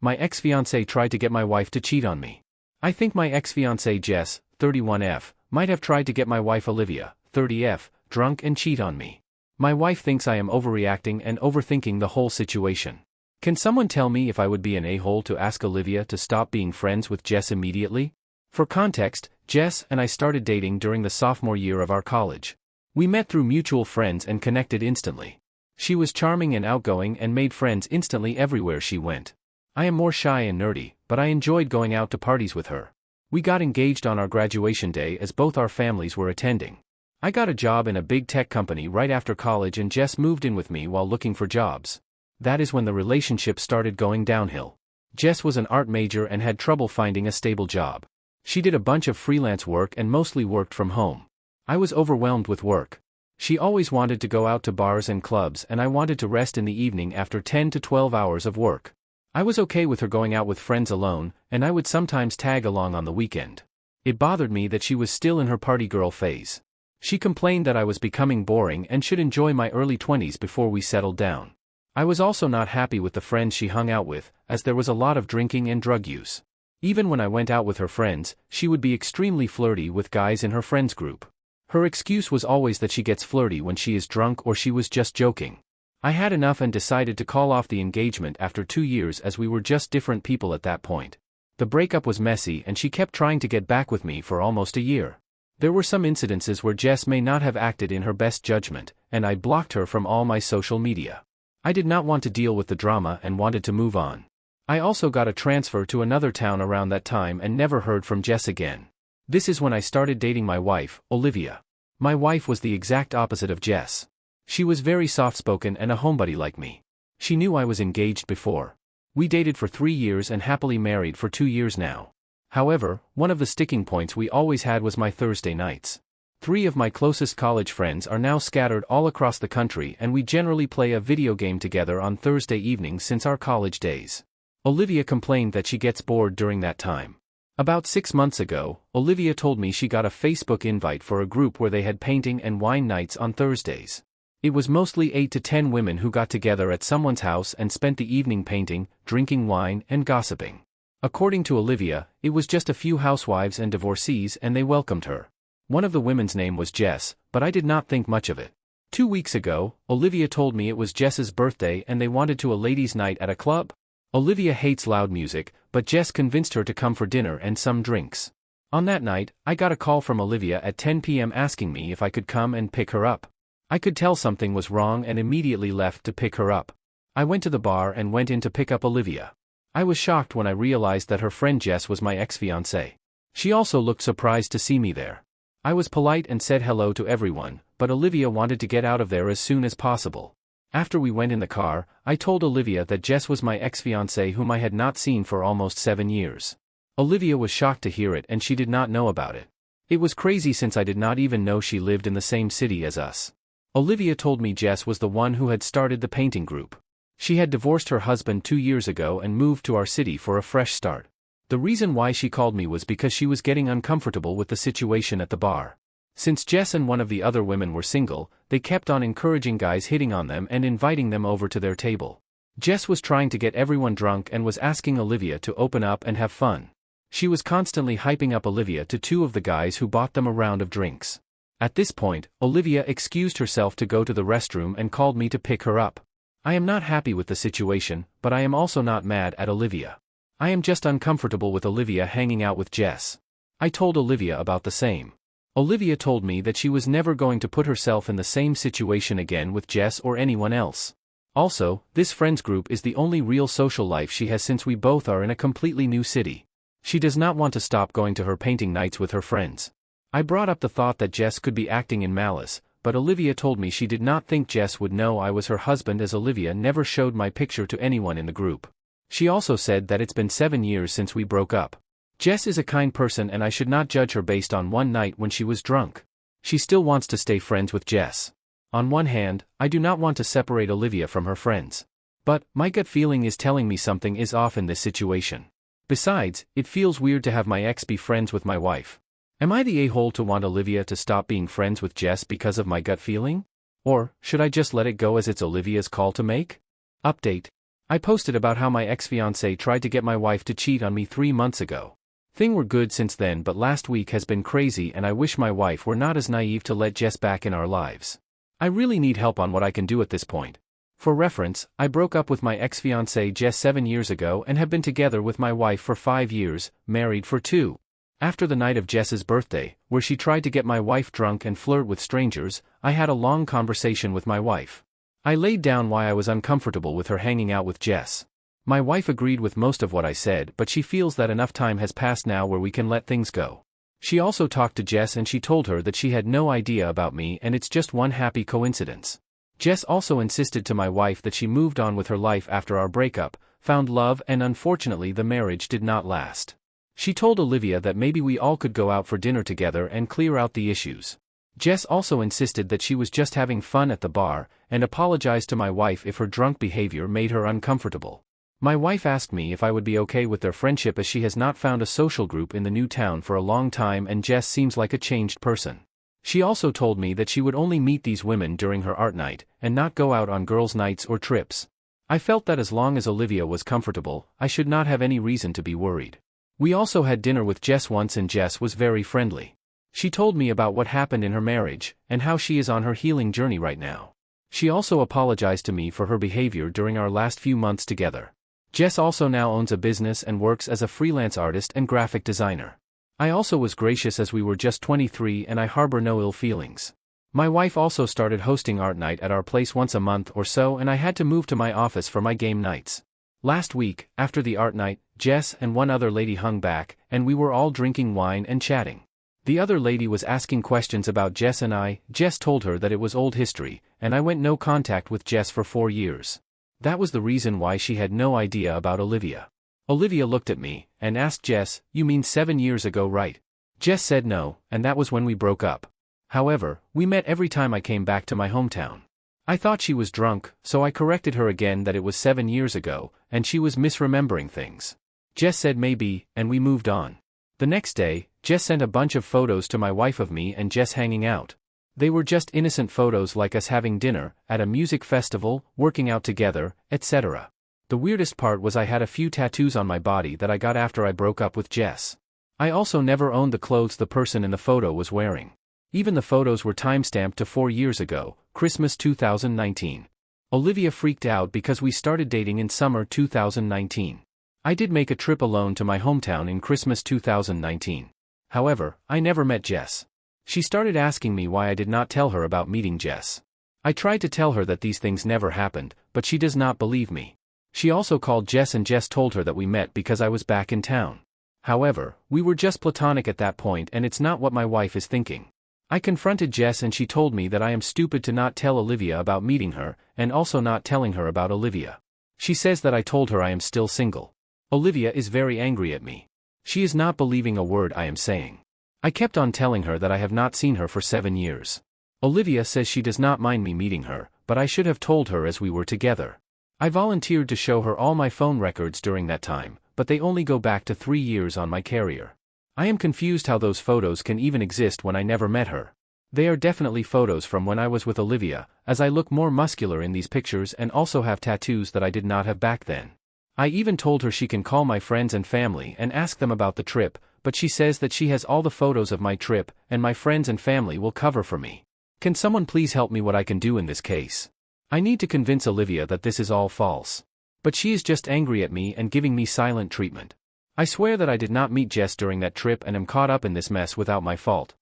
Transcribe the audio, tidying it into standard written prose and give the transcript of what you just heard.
my ex-fiancée tried to get my wife to cheat on me. I think my ex-fiancée Jess, 31F, might have tried to get my wife Olivia, 30F, drunk and cheat on me. My wife thinks I am overreacting and overthinking the whole situation. Can someone tell me if I would be an a-hole to ask Olivia to stop being friends with Jess immediately? For context, Jess and I started dating during the sophomore year of our college. We met through mutual friends and connected instantly. She was charming and outgoing and made friends instantly everywhere she went. I am more shy and nerdy, but I enjoyed going out to parties with her. We got engaged on our graduation day as both our families were attending. I got a job in a big tech company right after college and Jess moved in with me while looking for jobs. That is when the relationship started going downhill. Jess was an art major and had trouble finding a stable job. She did a bunch of freelance work and mostly worked from home. I was overwhelmed with work. She always wanted to go out to bars and clubs and I wanted to rest in the evening after 10 to 12 hours of work. I was okay with her going out with friends alone, and I would sometimes tag along on the weekend. It bothered me that she was still in her party girl phase. She complained that I was becoming boring and should enjoy my early 20s before we settled down. I was also not happy with the friends she hung out with, as there was a lot of drinking and drug use. Even when I went out with her friends, she would be extremely flirty with guys in her friends group. Her excuse was always that she gets flirty when she is drunk or she was just joking. I had enough and decided to call off the engagement after 2 years as we were just different people at that point. The breakup was messy and she kept trying to get back with me for almost a year. There were some incidences where Jess may not have acted in her best judgment, and I blocked her from all my social media. I did not want to deal with the drama and wanted to move on. I also got a transfer to another town around that time and never heard from Jess again. This is when I started dating my wife, Olivia. My wife was the exact opposite of Jess. She was very soft-spoken and a homebody like me. She knew I was engaged before. We dated for 3 years and happily married for 2 years now. However, one of the sticking points we always had was my Thursday nights. 3 of my closest college friends are now scattered all across the country and we generally play a video game together on Thursday evenings since our college days. Olivia complained that she gets bored during that time. About 6 months ago, Olivia told me she got a Facebook invite for a group where they had painting and wine nights on Thursdays. It was mostly 8 to 10 women who got together at someone's house and spent the evening painting, drinking wine, and gossiping. According to Olivia, it was just a few housewives and divorcees and they welcomed her. One of the women's name was Jess, but I did not think much of it. 2 weeks ago, Olivia told me it was Jess's birthday and they wanted to a ladies' night at a club. Olivia hates loud music, but Jess convinced her to come for dinner and some drinks. On that night, I got a call from Olivia at 10 p.m. asking me if I could come and pick her up. I could tell something was wrong and immediately left to pick her up. I went to the bar and went in to pick up Olivia. I was shocked when I realized that her friend Jess was my ex-fiancée. She also looked surprised to see me there. I was polite and said hello to everyone, but Olivia wanted to get out of there as soon as possible. After we went in the car, I told Olivia that Jess was my ex-fiancée whom I had not seen for almost 7 years. Olivia was shocked to hear it and she did not know about it. It was crazy since I did not even know she lived in the same city as us. Olivia told me Jess was the one who had started the painting group. She had divorced her husband 2 years ago and moved to our city for a fresh start. The reason why she called me was because she was getting uncomfortable with the situation at the bar. Since Jess and one of the other women were single, they kept on encouraging guys hitting on them and inviting them over to their table. Jess was trying to get everyone drunk and was asking Olivia to open up and have fun. She was constantly hyping up Olivia to 2 of the guys who bought them a round of drinks. At this point, Olivia excused herself to go to the restroom and called me to pick her up. I am not happy with the situation, but I am also not mad at Olivia. I am just uncomfortable with Olivia hanging out with Jess. I told Olivia about the same. Olivia told me that she was never going to put herself in the same situation again with Jess or anyone else. Also, this friends group is the only real social life she has since we both are in a completely new city. She does not want to stop going to her painting nights with her friends. I brought up the thought that Jess could be acting in malice, but Olivia told me she did not think Jess would know I was her husband as Olivia never showed my picture to anyone in the group. She also said that it's been 7 years since we broke up. Jess is a kind person and I should not judge her based on one night when she was drunk. She still wants to stay friends with Jess. On one hand, I do not want to separate Olivia from her friends. But, my gut feeling is telling me something is off in this situation. Besides, it feels weird to have my ex be friends with my wife. Am I the a-hole to want Olivia to stop being friends with Jess because of my gut feeling? Or, should I just let it go as it's Olivia's call to make? Update. I posted about how my ex-fiancée tried to get my wife to cheat on me 3 months ago. Things were good since then, but last week has been crazy and I wish my wife were not as naive to let Jess back in our lives. I really need help on what I can do at this point. For reference, I broke up with my ex-fiancée Jess 7 years ago and have been together with my wife for 5 years, married for 2. After the night of Jess's birthday, where she tried to get my wife drunk and flirt with strangers, I had a long conversation with my wife. I laid down why I was uncomfortable with her hanging out with Jess. My wife agreed with most of what I said, but she feels that enough time has passed now where we can let things go. She also talked to Jess and she told her that she had no idea about me and it's just one happy coincidence. Jess also insisted to my wife that she moved on with her life after our breakup, found love, and unfortunately the marriage did not last. She told Olivia that maybe we all could go out for dinner together and clear out the issues. Jess also insisted that she was just having fun at the bar, and apologized to my wife if her drunk behavior made her uncomfortable. My wife asked me if I would be okay with their friendship as she has not found a social group in the new town for a long time and Jess seems like a changed person. She also told me that she would only meet these women during her art night, and not go out on girls' nights or trips. I felt that as long as Olivia was comfortable, I should not have any reason to be worried. We also had dinner with Jess once and Jess was very friendly. She told me about what happened in her marriage, and how she is on her healing journey right now. She also apologized to me for her behavior during our last few months together. Jess also now owns a business and works as a freelance artist and graphic designer. I also was gracious as we were just 23 and I harbor no ill feelings. My wife also started hosting art night at our place once a month or so and I had to move to my office for my game nights. Last week, after the art night, Jess and one other lady hung back, and we were all drinking wine and chatting. The other lady was asking questions about Jess and I. Jess told her that it was old history, and I went no contact with Jess for 4 years. That was the reason why she had no idea about Olivia. Olivia looked at me, and asked Jess, "You mean 7 years ago, right?" Jess said no, and that was when we broke up. However, we met every time I came back to my hometown. I thought she was drunk, so I corrected her again that it was 7 years ago, and she was misremembering things. Jess said maybe, and we moved on. The next day, Jess sent a bunch of photos to my wife of me and Jess hanging out. They were just innocent photos like us having dinner, at a music festival, working out together, etc. The weirdest part was I had a few tattoos on my body that I got after I broke up with Jess. I also never owned the clothes the person in the photo was wearing. Even the photos were timestamped to 4 years ago, Christmas 2019. Olivia freaked out because we started dating in summer 2019. I did make a trip alone to my hometown in Christmas 2019. However, I never met Jess. She started asking me why I did not tell her about meeting Jess. I tried to tell her that these things never happened, but she does not believe me. She also called Jess and Jess told her that we met because I was back in town. However, we were just platonic at that point and it's not what my wife is thinking. I confronted Jess and she told me that I am stupid to not tell Olivia about meeting her, and also not telling her about Olivia. She says that I told her I am still single. Olivia is very angry at me. She is not believing a word I am saying. I kept on telling her that I have not seen her for 7 years. Olivia says she does not mind me meeting her, but I should have told her as we were together. I volunteered to show her all my phone records during that time, but they only go back to 3 years on my carrier. I am confused how those photos can even exist when I never met her. They are definitely photos from when I was with Olivia, as I look more muscular in these pictures and also have tattoos that I did not have back then. I even told her she can call my friends and family and ask them about the trip, but she says that she has all the photos of my trip, and my friends and family will cover for me. Can someone please help me what I can do in this case? I need to convince Olivia that this is all false. But she is just angry at me and giving me silent treatment. I swear that I did not meet Jess during that trip and am caught up in this mess without my fault.